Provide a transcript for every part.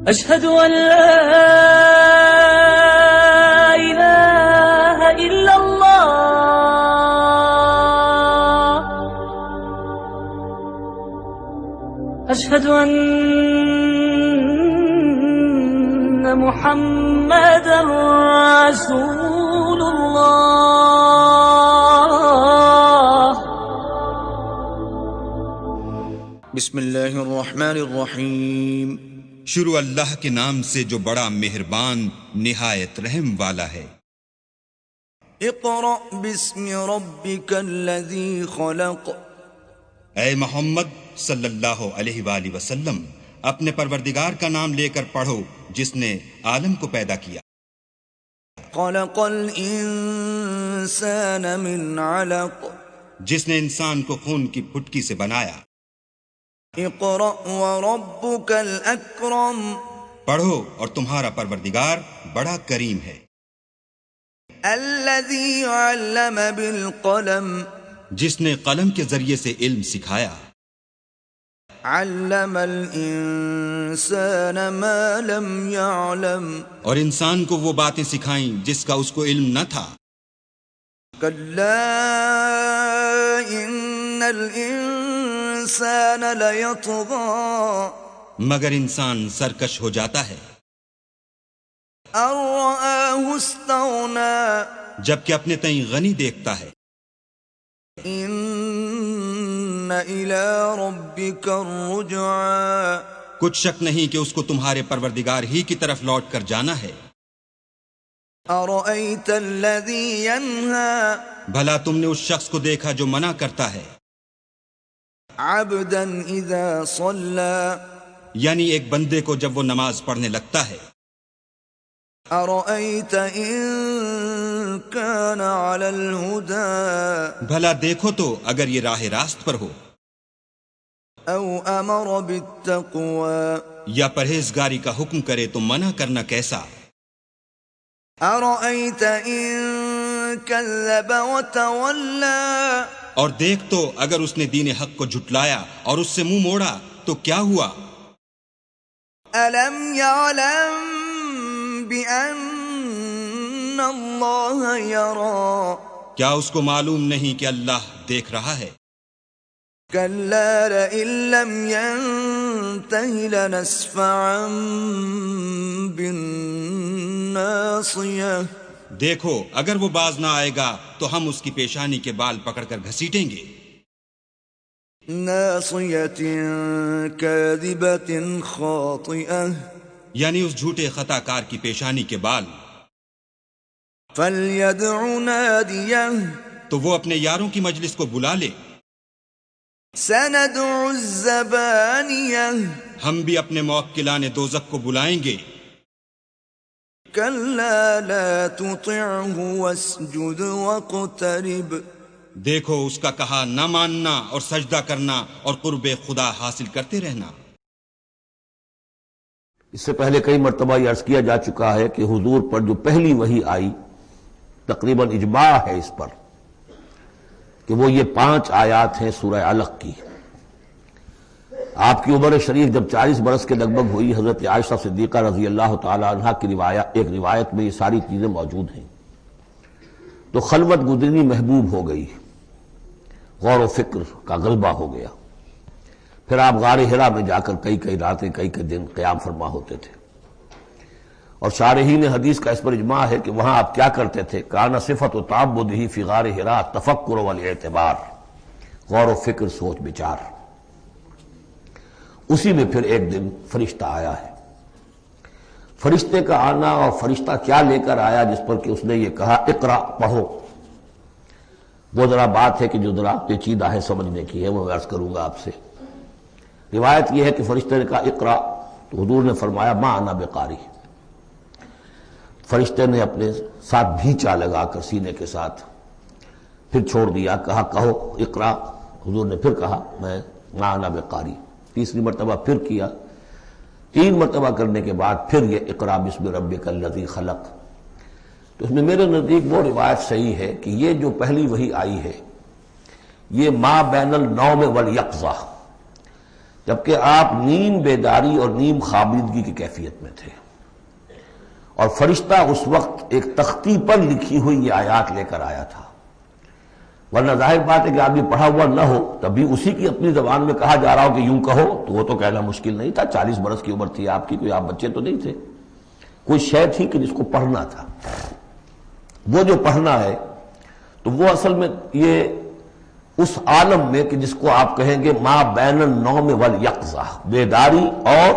أشهد أن لا إله إلا الله أشهد أن محمدا رسول الله بسم اللہ الرحمن الرحیم۔ شروع اللہ کے نام سے جو بڑا مہربان نہایت رحم والا ہے۔ اقرأ باسم ربک الذی خلق۔ اے محمد صلی اللہ علیہ وآلہ وسلم، اپنے پروردگار کا نام لے کر پڑھو جس نے عالم کو پیدا کیا۔ خلق الانسان من علق۔ جس نے انسان کو خون کی پھٹکی سے بنایا۔ اقرأ وربک الاکرم۔ پڑھو اور تمہارا پروردگار بڑا کریم ہے۔ الذی علم بالقلم۔ جس نے قلم کے ذریعے سے علم سکھایا۔ علم الانسان ما لم يعلم۔ اور انسان کو وہ باتیں سکھائیں جس کا اس کو علم نہ تھا۔ کلا ان الانسان لیطغی۔ مگر انسان سرکش ہو جاتا ہے۔ ان رآہ استغنی۔ جبکہ اپنے تئیں غنی دیکھتا ہے۔ ان الی ربک الرجعی۔ کچھ شک نہیں کہ اس کو تمہارے پروردگار ہی کی طرف لوٹ کر جانا ہے۔ ارأیت الذی ینہی۔ بھلا تم نے اس شخص کو دیکھا جو منع کرتا ہے۔ عبدا اذا صلی۔ یعنی ایک بندے کو جب وہ نماز پڑھنے لگتا ہے۔ ارأیت ان کان علی الہدی۔ بھلا دیکھو تو اگر یہ راہ راست پر ہو۔ او امر بالتقوی۔ یا پرہیزگاری کا حکم کرے تو منع کرنا کیسا۔ ارأیت ان کذب وتولی۔ اور دیکھ تو اگر اس نے دین حق کو جھٹلایا اور اس سے منہ موڑا تو کیا ہوا۔ الم یعلم بان اللہ یری۔ کیا اس کو معلوم نہیں کہ اللہ دیکھ رہا ہے۔ کلا لئن لم ینتہ لنسفعا بالناصیہ۔ دیکھو اگر وہ باز نہ آئے گا تو ہم اس کی پیشانی کے بال پکڑ کر گھسیٹیں گے۔ ناصیۃ کاذبۃ خاطئہ۔ یعنی اس جھوٹے خطا کار کی پیشانی کے بال۔ فلیدع نادیہ۔ تو وہ اپنے یاروں کی مجلس کو بلا لے۔ سندع الزبانیہ۔ ہم بھی اپنے موکلان دوزخ کو بلائیں گے۔ کلا لا تطعہ واسجد واقترب۔ دیکھو اس کا کہا نہ ماننا اور سجدہ کرنا اور قرب خدا حاصل کرتے رہنا۔ اس سے پہلے کئی مرتبہ یہ عرض کیا جا چکا ہے کہ حضور پر جو پہلی وحی آئی تقریباً اجماع ہے اس پر کہ وہ یہ 5 آیات ہیں سورہ علق کی۔ آپ کی عمر شریف جب 40 برس کے لگ بھگ ہوئی، حضرت عائشہ صدیقہ رضی اللہ تعالی عنہا کی ایک روایت میں یہ ساری چیزیں موجود ہیں۔ تو خلوت گزرنی محبوب ہو گئی، غور و فکر کا غلبہ ہو گیا۔ پھر آپ غار حرا میں جا کر کئی راتیں کئی دن قیام فرما ہوتے تھے۔ اور شارحین حدیث کا اس پر اجماع ہے کہ وہاں آپ کیا کرتے تھے۔ کان صفت و تعبدہ فی غار حرا تفکر والاعتبار، غور و فکر، سوچ بچار۔ اسی میں پھر ایک دن فرشتہ آیا ہے۔ فرشتے کا آنا اور فرشتہ کیا لے کر آیا جس پر کہ اس نے یہ کہا اقرا، پڑھو، وہ ذرا بات ہے کہ جو ذرا پیچیدہ ہے سمجھنے کی ہے، وہ عرض کروں گا آپ سے۔ روایت یہ ہے کہ فرشتے نے کہا اقرا، تو حضور نے فرمایا ما انا بقاری۔ فرشتے نے اپنے ساتھ بھینچا لگا کر سینے کے ساتھ، پھر چھوڑ دیا، کہا کہو اقرا۔ حضور نے پھر کہا میں ما انا بقاری۔ تیسری مرتبہ پھر کیا، 3 مرتبہ کرنے کے بعد پھر یہ اقرا بسم ربک الذی خلق۔ تو اس میں میرے نزدیک وہ روایت صحیح ہے کہ یہ جو پہلی وحی آئی ہے یہ ما بین النوم والیقظہ، جبکہ آپ نیم بیداری اور نیم خوابیدگی کی کیفیت میں تھے، اور فرشتہ اس وقت ایک تختی پر لکھی ہوئی یہ آیات لے کر آیا تھا۔ ورنہ ظاہر بات ہے کہ آدمی پڑھا ہوا نہ ہو تب بھی اسی کی اپنی زبان میں کہا جا رہا ہو کہ یوں کہو، تو وہ تو کہنا مشکل نہیں تھا۔ 40 برس کی عمر تھی آپ کی، کوئی آپ بچے تو نہیں تھے، کوئی شے تھی کہ جس کو پڑھنا تھا۔ وہ جو پڑھنا ہے تو وہ اصل میں یہ اس عالم میں کہ جس کو آپ کہیں گے ما بین النوم والیقظہ، بیداری اور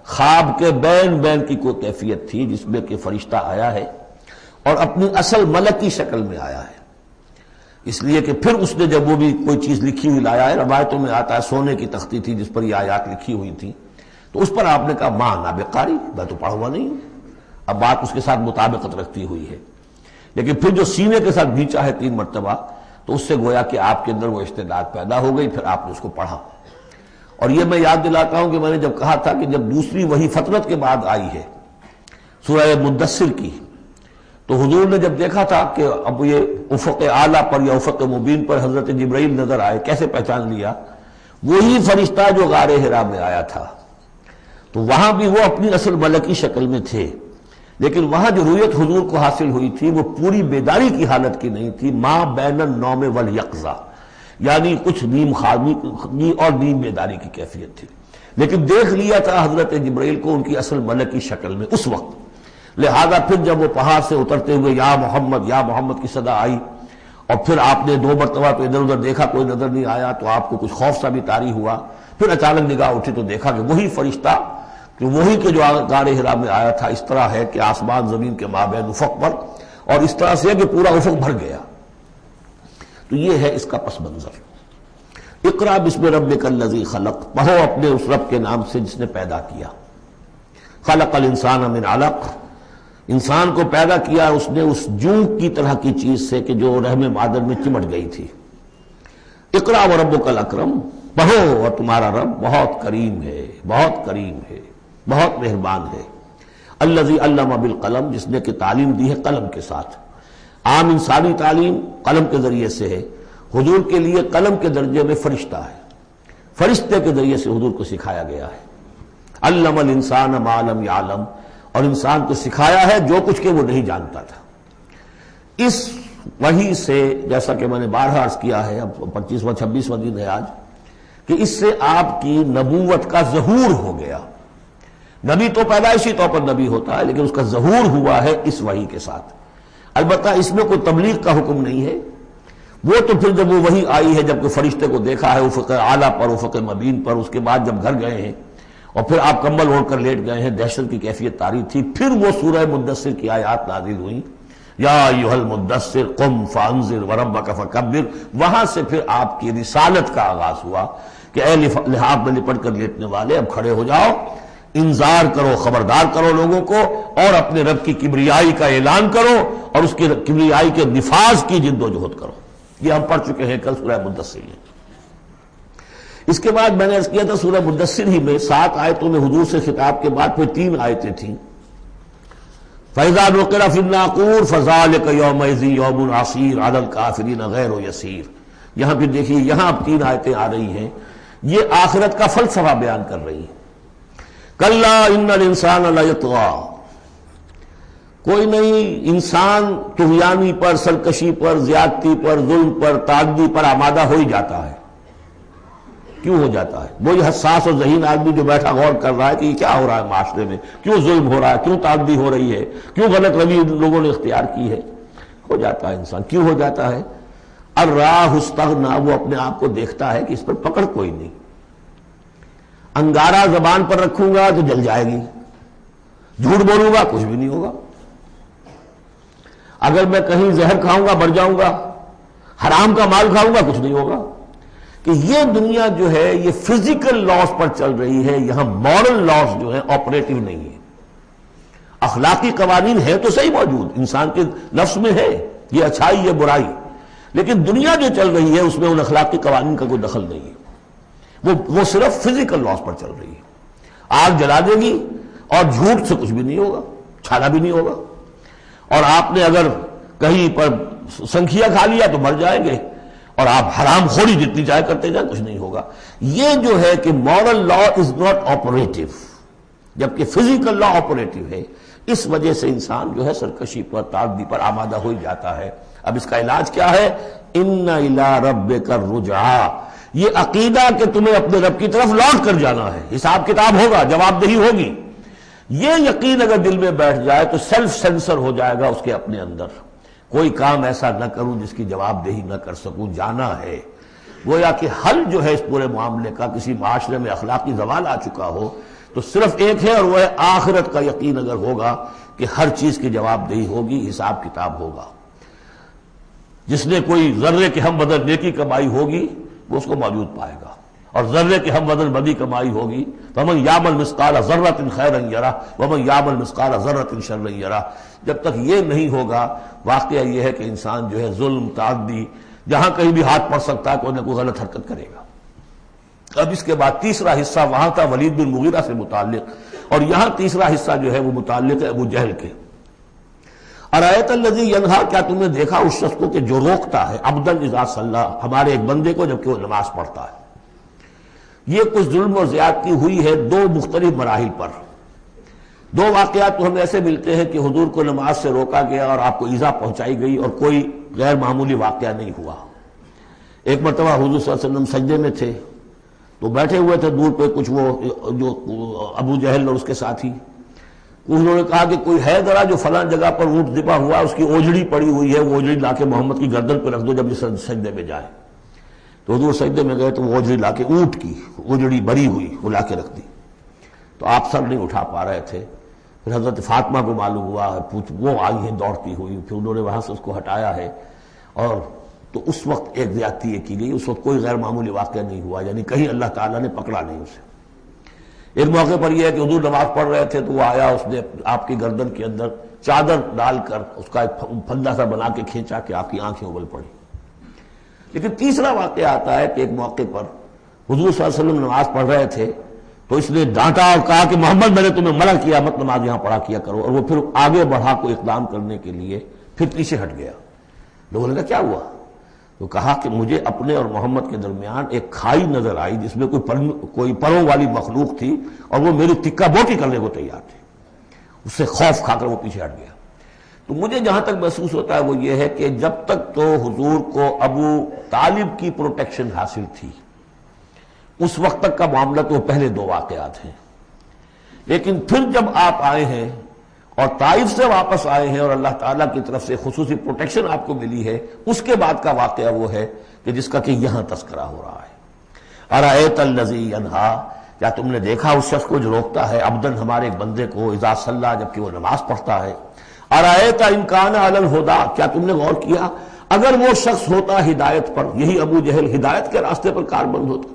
خواب کے بین کی کوئی کیفیت تھی جس میں کہ فرشتہ آیا ہے اور اپنی اصل ملکی شکل میں آیا ہے۔ اس لیے کہ پھر اس نے جب وہ بھی کوئی چیز لکھی ہوئی لایا ہے، روایتوں میں آتا ہے سونے کی تختی تھی جس پر یہ آیات لکھی ہوئی تھی، تو اس پر آپ نے کہا ماں نابقاری، میں تو پڑھا ہوا نہیں ہوں۔ اب بات اس کے ساتھ مطابقت رکھتی ہوئی ہے، لیکن پھر جو سینے کے ساتھ بھینچا ہے 3 مرتبہ، تو اس سے گویا کہ آپ کے اندر وہ استعداد پیدا ہو گئی، پھر آپ نے اس کو پڑھا۔ اور یہ میں یاد دلاتا ہوں کہ میں نے جب کہا تھا کہ جب دوسری وحی فطرت کے بعد آئی ہے سورہ مدثر کی، تو حضور نے جب دیکھا تھا کہ اب یہ افق اعلیٰ پر یا افق مبین پر حضرت جبرائیل نظر آئے، کیسے پہچان لیا؟ وہی فرشتہ جو غار حرا میں آیا تھا، تو وہاں بھی وہ اپنی اصل ملکی شکل میں تھے، لیکن وہاں جو رؤیت حضور کو حاصل ہوئی تھی وہ پوری بیداری کی حالت کی نہیں تھی، ما بین النوم والیقظہ، یعنی کچھ نیم خوابی اور نیم بیداری کی کیفیت تھی، لیکن دیکھ لیا تھا حضرت جبرائیل کو ان کی اصل ملکی شکل میں اس وقت۔ لہذا پھر جب وہ پہاڑ سے اترتے ہوئے یا محمد کی صدا آئی، اور پھر آپ نے 2 مرتبہ تو ادھر ادھر دیکھا، کوئی نظر نہیں آیا، تو آپ کو کچھ خوف سا بھی طاری ہوا۔ پھر اچانک نگاہ اٹھی تو دیکھا کہ وہی فرشتہ کہ وہی کے جو غار حرا میں آیا تھا، اس طرح ہے کہ آسمان زمین کے مابین افق پر، اور اس طرح سے کہ پورا افق بھر گیا۔ تو یہ ہے اس کا پس منظر۔ اقرا بسم ربک الذی خلق، پڑھو اپنے اس رب کے نام سے جس نے پیدا کیا۔ خلق الانسان من علق، انسان کو پیدا کیا اس نے اس جونک کی طرح کی چیز سے کہ جو رحم مادر میں چمٹ گئی تھی۔ اقرا وربک الاکرم، پڑھو اور تمہارا رب بہت کریم ہے، بہت کریم ہے، بہت مہربان ہے۔ الذی علم بالقلم، جس نے کہ تعلیم دی ہے قلم کے ساتھ۔ عام انسانی تعلیم قلم کے ذریعے سے ہے، حضور کے لیے قلم کے درجے میں فرشتہ ہے، فرشتے کے ذریعے سے حضور کو سکھایا گیا ہے۔ علم الانسان ما لم یعلم، اور انسان کو سکھایا ہے جو کچھ کہ وہ نہیں جانتا تھا۔ اس وحی سے، جیسا کہ میں نے بارہا عرض کیا ہے، اب 25واں 26واں دن ہے آج، کہ اس سے آپ کی نبوت کا ظہور ہو گیا۔ نبی تو پیدائشی طور پر نبی ہوتا ہے، لیکن اس کا ظہور ہوا ہے اس وحی کے ساتھ۔ البتہ اس میں کوئی تبلیغ کا حکم نہیں ہے، وہ تو پھر جب وہ وحی آئی ہے، جب کہ فرشتے کو دیکھا ہے افق اعلیٰ پر، افق مبین پر، اس کے بعد جب گھر گئے ہیں اور پھر آپ کمبل اوڑھ کر لیٹ گئے ہیں، دہشت کی کیفیت طاری تھی، پھر وہ سورہ مدثر کی آیات نازل ہوئیں، یا ایھا المدثر قم فانذر وربک فکبر۔ وہاں سے پھر آپ کی رسالت کا آغاز ہوا کہ اے لحاف میں لپٹ کر لیٹنے والے، اب کھڑے ہو جاؤ، انذار کرو، خبردار کرو لوگوں کو، اور اپنے رب کی کبریائی کا اعلان کرو، اور اس کی کبریائی کے نفاذ کی جد و جہد کرو۔ یہ ہم پڑھ چکے ہیں کل سورہ مدثر میں۔ اس کے بعد میں نے عرض کیا تھا سورہ مدثر ہی میں 7 آیتوں میں حضور سے خطاب کے بعد پھر 3 آیتیں تھیں۔ فَإِذَا نُقِرَ فِي النَّاقُورِ فَذَلِكَ يَوْمَئِذٍ يَوْمٌ عَسِيرٌ عَلَى الْكَافِرِينَ غَيْرُ يَسِيرٌ۔ یہاں پھر دیکھیے، یہاں اب 3 آیتیں آ رہی ہیں، یہ آخرت کا فلسفہ بیان کر رہی ہیں۔ کَلَّا إِنَّ الْإِنسَانَ لَيَطْغَىٰ، کوئی نہیں، انسان طغیانی پر، سرکشی پر، زیادتی پر، ظلم پر، تعدی پر آمادہ ہو ہی جاتا ہے۔ کیوں ہو جاتا ہے؟ وہی حساس اور ذہین آدمی جو بیٹھا غور کر رہا ہے کہ یہ کیا ہو رہا ہے معاشرے میں، کیوں ظلم ہو رہا ہے، کیوں تعدی ہو رہی ہے، کیوں غلط روی لوگوں نے اختیار کی ہے، ہو جاتا ہے انسان۔ کیوں ہو جاتا ہے؟ الراہ استغنا، وہ اپنے آپ کو دیکھتا ہے کہ اس پر پکڑ کوئی نہیں، انگارہ زبان پر رکھوں گا تو جل جائے گی، جھوٹ بولوں گا کچھ بھی نہیں ہوگا، اگر میں کہیں زہر کھاؤں گا مر جاؤں گا، حرام کا مال کھاؤں گا کچھ نہیں ہوگا۔ کہ یہ دنیا جو ہے یہ فزیکل لاز پر چل رہی ہے، یہاں مورل لاز جو ہے آپریٹو نہیں ہے۔ اخلاقی قوانین ہے تو صحیح موجود، انسان کے نفس میں ہے، یہ اچھائی یہ برائی، لیکن دنیا جو چل رہی ہے اس میں ان اخلاقی قوانین کا کوئی دخل نہیں ہے، وہ صرف فزیکل لاز پر چل رہی ہے۔ آگ جلا دے گی اور جھوٹ سے کچھ بھی نہیں ہوگا، چھانا بھی نہیں ہوگا، اور آپ نے اگر کہیں پر سنکھیا کھا لیا تو مر جائیں گے، اور آپ حرام خوری جتنی چاہے کرتے جائیں کچھ نہیں ہوگا۔ یہ جو ہے کہ moral law is not operative, جبکہ فزیکل لا آپریٹو ہے، اس وجہ سے انسان جو ہے سرکشی پر، تعدی پر آمادہ ہو جاتا ہے۔ اب اس کا علاج کیا ہے؟ ان الی ربک الرجعی، یہ عقیدہ کہ تمہیں اپنے رب کی طرف لوٹ کر جانا ہے، حساب کتاب ہوگا، جواب دہی ہوگی، یہ یقین اگر دل میں بیٹھ جائے تو سیلف سینسر ہو جائے گا اس کے اپنے اندر، کوئی کام ایسا نہ کروں جس کی جواب دہی نہ کر سکوں، جانا ہے۔ گویا کہ حل جو ہے اس پورے معاملے کا، کسی معاشرے میں اخلاقی زوال آ چکا ہو تو صرف ایک ہے، اور وہ ہے آخرت کا یقین اگر ہوگا کہ ہر چیز کی جواب دہی ہوگی، حساب کتاب ہوگا۔ جس نے کوئی ذرے کے ہم وزن نیکی کمائی ہوگی وہ اس کو موجود پائے گا، اور ذرے کے ہم وزن بدی کمائی ہوگی فمن یعمل مثقال ذرۃ خیرا یرہ ومن یعمل مثقال ذرۃ شرا یرہ۔ جب تک یہ نہیں ہوگا، واقعہ یہ ہے کہ انسان جو ہے ظلم، تعدی، جہاں کہیں بھی ہاتھ پڑ سکتا ہے کوئی نہ کوئی غلط حرکت کرے گا۔ اب اس کے بعد تیسرا حصہ وہاں تھا ولید بن مغیرہ سے متعلق، اور یہاں تیسرا حصہ جو ہے وہ متعلق ہے ابو جہل کے۔ ارایت الذی ینہا، کیا تم نے دیکھا اس شخص کو کہ جو روکتا ہے، عبدا اذا صلی، ہمارے ایک بندے کو جبکہ وہ نماز پڑھتا ہے۔ یہ کچھ ظلم اور زیادتی ہوئی ہے دو مختلف مراحل پر۔ دو واقعات تو ہمیں ایسے ملتے ہیں کہ حضور کو نماز سے روکا گیا اور آپ کو ایذا پہنچائی گئی اور کوئی غیر معمولی واقعہ نہیں ہوا۔ ایک مرتبہ حضور صلی اللہ علیہ وسلم سجدے میں تھے تو بیٹھے ہوئے تھے دور پہ کچھ وہ جو ابو جہل اور اس کے ساتھی، انہوں نے کہا کہ کوئی ہے ذرا جو فلاں جگہ پر اونٹ ذبح ہوا، اس کی اوجڑی پڑی ہوئی ہے، وہ اوجڑی لا کے محمد کی گردن پہ رکھ دو جب یہ سجدے میں جائے۔ تو حضور سجدے میں گئے تو وہ اوجڑی لا کے، اونٹ کی اوجڑی بری ہوئی وہ لا کے رکھ دی، تو آپ سر نہیں اٹھا پا رہے تھے۔ پھر حضرت فاطمہ کو معلوم ہوا، وہ آئی ہیں دوڑتی ہوئی، پھر انہوں نے وہاں سے اس کو ہٹایا ہے، اور تو اس وقت ایک زیادتی یہ کی گئی، اس وقت کوئی غیر معمولی واقعہ نہیں ہوا، یعنی کہیں اللہ تعالیٰ نے پکڑا نہیں اسے۔ ایک موقع پر یہ ہے کہ حضور نماز پڑھ رہے تھے تو وہ آیا، اس نے آپ کی گردن کے اندر چادر ڈال کر اس کا ایک پھندا سا بنا کے کھینچا کہ آپ کی آنکھیں ابل پڑی۔ لیکن تیسرا واقعہ آتا ہے کہ ایک موقع پر حضور صلی اللہ علیہ وسلم نماز پڑھ رہے تھے تو اس نے ڈانٹا اور کہا کہ محمد میں نے تمہیں منع کیا مت نماز یہاں پڑھا کیا کرو، اور وہ پھر آگے بڑھا کوئی اقدام کرنے کے لیے پھر پیچھے ہٹ گیا۔ لوگوں نے کہا کیا ہوا؟ تو کہا کہ مجھے اپنے اور محمد کے درمیان ایک کھائی نظر آئی جس میں کوئی پروں والی مخلوق تھی، اور وہ میری تکہ بوٹی کرنے کو تیار تھی، اس سے خوف کھا کر وہ پیچھے ہٹ گیا۔ تو مجھے جہاں تک محسوس ہوتا ہے وہ یہ ہے کہ جب تک تو حضور کو ابو طالب کی پروٹیکشن حاصل تھی، اس وقت تک کا معاملہ تو پہلے دو واقعات ہیں، لیکن پھر جب آپ آئے ہیں اور طائف سے واپس آئے ہیں اور اللہ تعالیٰ کی طرف سے خصوصی پروٹیکشن آپ کو ملی ہے، اس کے بعد کا واقعہ وہ ہے کہ جس کا کہ یہاں تذکرہ ہو رہا ہے۔ ارایت الذی ینہا، کیا تم نے دیکھا اس شخص کو جو روکتا ہے، عبدن ہمارے ایک بندے کو، اذا صلی جبکہ وہ نماز پڑھتا ہے۔ ارایت ان کان علی الہدی، کیا تم نے غور کیا اگر وہ شخص ہوتا ہدایت پر، یہی ابو جہل ہدایت کے راستے پر کاربند ہوتا،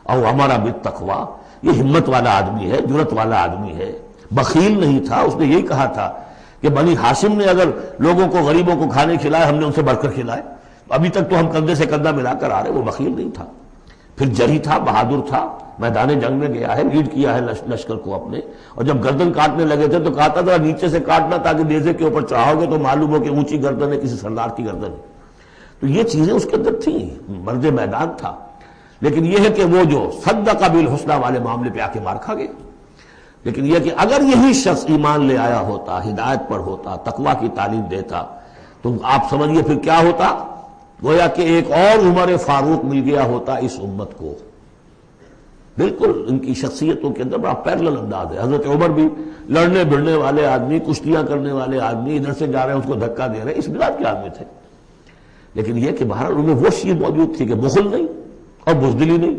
او ہمارا بالتقوی، یہ ہمت والا آدمی ہے، جرت والا آدمی ہے، بخیل نہیں تھا، اس نے یہی کہا تھا کہ بنی ہاشم نے اگر لوگوں کو، غریبوں کو کھانے کھلائے، ہم نے ان سے بڑھ کر کھلائے، ابھی تک تو ہم کندھے سے کندھا ملا کر آ رہے، وہ بخیل نہیں تھا۔ پھر جری تھا، بہادر تھا، میدان جنگ میں گیا ہے، لیڈ کیا ہے لشکر کو اپنے، اور جب گردن کاٹنے لگے تھے تو کہتا تھا نیچے سے کاٹنا تاکہ نیزے کے اوپر چڑھاؤ گے تو معلوم ہو کہ اونچی گردن ہے کسی سردار کی گردن ہے۔ تو یہ چیزیں اس کے اندر تھیں، مرد میدان تھا، لیکن یہ ہے کہ وہ جو صدق بالحسنی والے معاملے پہ آ کے مار کھا گیا۔ لیکن یہ کہ اگر یہی شخص ایمان لے آیا ہوتا، ہدایت پر ہوتا، تقویٰ کی تعلیم دیتا، تو آپ سمجھیے پھر کیا ہوتا، گویا کہ ایک اور عمر فاروق مل گیا ہوتا اس امت کو۔ بالکل ان کی شخصیتوں کے اندر بڑا پیرلل انداز ہے۔ حضرت عمر بھی لڑنے بھڑنے والے آدمی، کشتیاں کرنے والے آدمی، ادھر سے جا رہے ہیں اس کو دھکا دے رہے ہیں، اس مزاج کے آدمی تھے، لیکن یہ کہ بہرحال ان میں وہ چیز موجود تھی کہ بخل نہیں اور بزدلی نہیں۔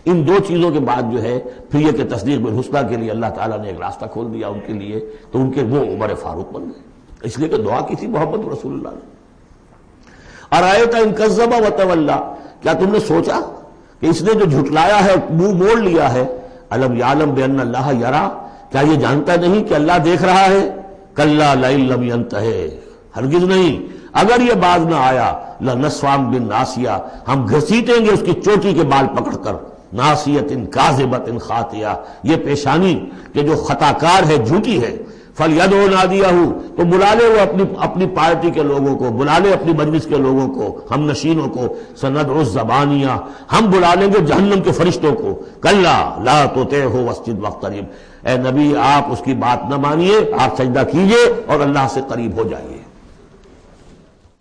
ان دو چیزوں کے بعد جو ہے پھر یہ کہ تصدیق بالحسنی کے لیے اللہ تعالیٰ نے ایک راستہ کھول دیا ان کے لیے، تو ان کے وہ عمر فاروق بن گئے، اس لیے کہ دعا کی تھی محمد رسول اللہ نے۔ ارایت ان کذب وتولی، کیا تم نے سوچا کہ اس نے جو جھٹلایا ہے منہ موڑ لیا ہے، الم یعلم بان اللہ یری، کیا یہ جانتا نہیں کہ اللہ دیکھ رہا ہے؟ کلا لئن لم ینتہ، ہرگز نہیں، اگر یہ باز نہ آیا، لنسفعا بالناصیہ، ہم گھسیٹیں گے اس کی چوٹی کے بال پکڑ کر، ناصیۃ کاذبۃ خاطئہ، یہ پیشانی کہ جو خطا کار ہے، جھوٹی ہے، فَلْيَدْعُ نَادِيَهُ، تو بلا لے وہ اپنی پارٹی کے لوگوں کو، بلا لے اپنی مجلس کے لوگوں کو، ہم نشینوں کو، سَنَدْعُ الزَّبَانِیَہ، ہم بلا لیں گے جہنم کے فرشتوں کو، کَلَّا لَا تُطِعْهُ وَاسْجُدْ وَاقْتَرِب، اے نبی آپ اس کی بات نہ مانیے، آپ سجدہ کیجئے اور اللہ سے قریب ہو جائیے۔